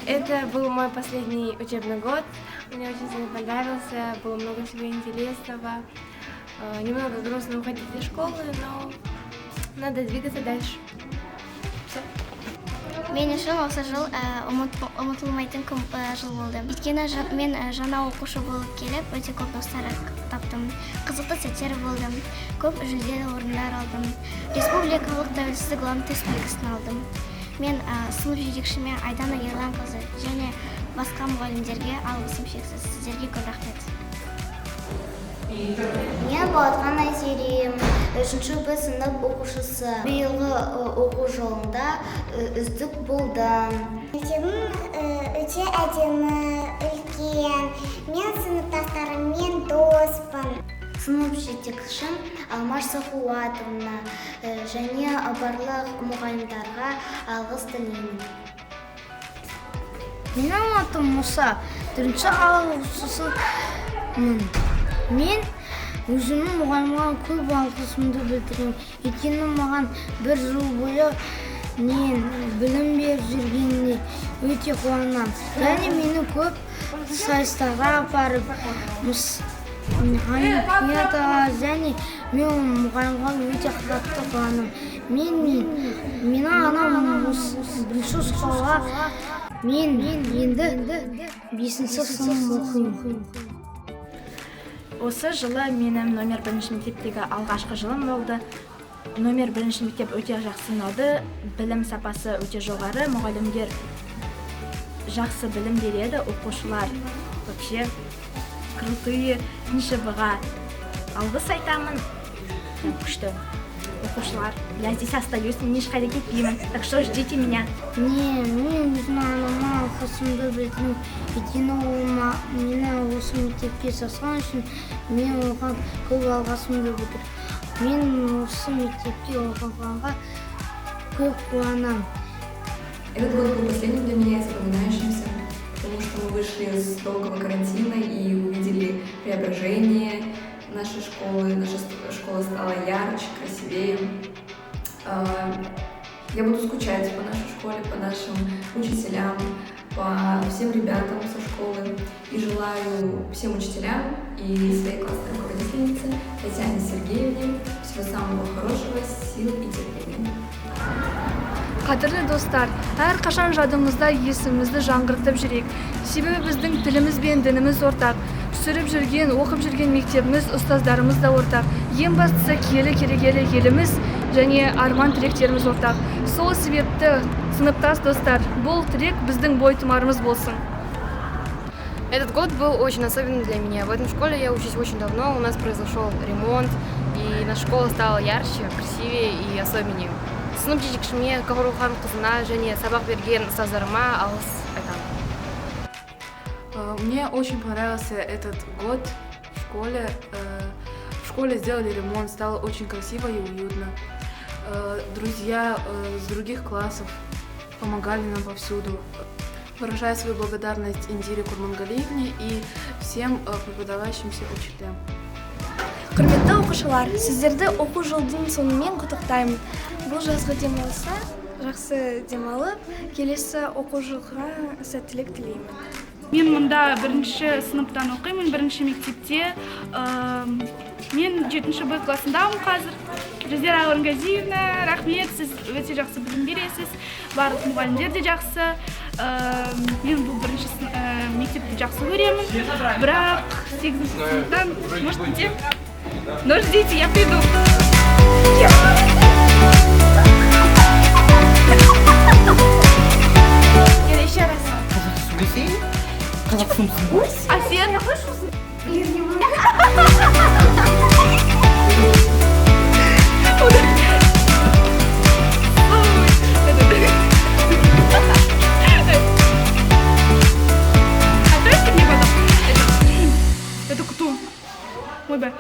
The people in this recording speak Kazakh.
Это был мой последний учебный год. Мне очень сильно понравился, было много всего интересного. Немного грустно уходить из школы, но надо двигаться дальше. Все. Мен үшін осы жыл ұмытылмайтын жыл болды. Өйткені мен жаңа оқушы болып келіп, өте көп достар таптым. Қызықты сәттер болды. Көп жүлделі орындар алдым. Республикалық тәуелсіздік ламтест белгісін алдым. Мен сынып жетекшіме Айдана Ерланқызы және басқа мұғалімдерге алғысым шексіз. Сіздерге көп рахмет. Мен Болатхан Айсерим, 3-ші сынып оқушысы. Биылғы оқу жылында үздік болдым. Мектебім өте әдемі, үлкен. Мен сыныптастарыммен доспын. Сынып жетекшім Алмаш Сахуатовна және барлық мұғалімдарға алғыс тілеймін. Менің атым Мұса, 4-ші оқушысымын. Мен өзімнің мұғалімге көп алғысымды білдіремін. Өйткені маған бір жыл бойы білім беріп жүргеніне өте қуанамын. Және мені көп сайыстарға апарып, және мен мұғалімге өте қатты қуанамын. Менің анам бірінші школға, мен енді 5-ші сынып оқимын. Осы жылы менің номер 1 мектептегі алғашқы жылым болды. Номер 1 мектеп өте жақсы ұнады, білім сапасы өте жоғары, мұғалімдер жақсы білім береді, оқушылар вообще крутые, нишевыға алғыс айтамын. Күшті оқушылар. Я здесь остаюсь, ешқайда кетпеймін, так что ждите меня. Мен өзім анама алғысымды білдіремін. Өйткені ол мені осы мектепке салған үшін мен оған көп алғысымды білдіремін. Мен осы мектепте оқығанға көп қуанамын. Этот год был последним для меня и запоминающимся, потому что мы вышли из долгого карантина и увидели преображение нашей школы. Наша школа стала ярче, красивее. Я буду скучать по нашей школе, по нашим учителям, по всем ребятам со школы. И желаю всем учителям и своей классной руководительнице Татьяне Сергеевне всего самого хорошего, сил и терпения. Қадірлі достар, әрқашан жадымызда есімізді жаңғыртып жүрейік. Себебі біздің тіліміз бен дініміз ортақ. Түсіріп жүрген, оқып жүрген мектебіміз, ұстаздарымыз да ортақ. Ең бастысы киелі керегелі еліміз және арман тілектеріміз ортақ. Сол себепті сыныптас достар, бұл тілек біздің бойтұмарымыз болсын. Этот год был очень особенный для меня. В этом школе я учусь очень давно, у нас произошел ремонт, и наша школа стала ярче, красивее и особеннее. Сынып жетекшіме Каварухан қызына және сабақ берген ұстаздарыма алғыс айтамын. Мне очень понравился этот год в школе. В школе сделали ремонт, стало очень красиво и уютно. Друзья с других классов помогали нам повсюду. Выражаю свою благодарность Индире Курмангалиевне и всем преподавающимся учителям. Құрметті оқушылар, сіздерді оқу жылдың сонымен құттықтаймын. Бұл жазғы демалыста жақсы демалып, келесі оқу жылға сәттілік тілеймін. Мен мұнда 1-ші сыныптан оқимын, 1-ші мектепте. Мен 7-ші Б классындамын қазір. Жазира Орангазиевна, рахмет, сіз өте жақсы білім бересіз. Барлық мұғалімдер де жақсы. Мен бұл 1-ші мектепті жақсы көремін. Бірақ 8-ші сыныптан, может быть, но ждите, я приду. Еще раз. А сен? Это кто? Ой, ладно.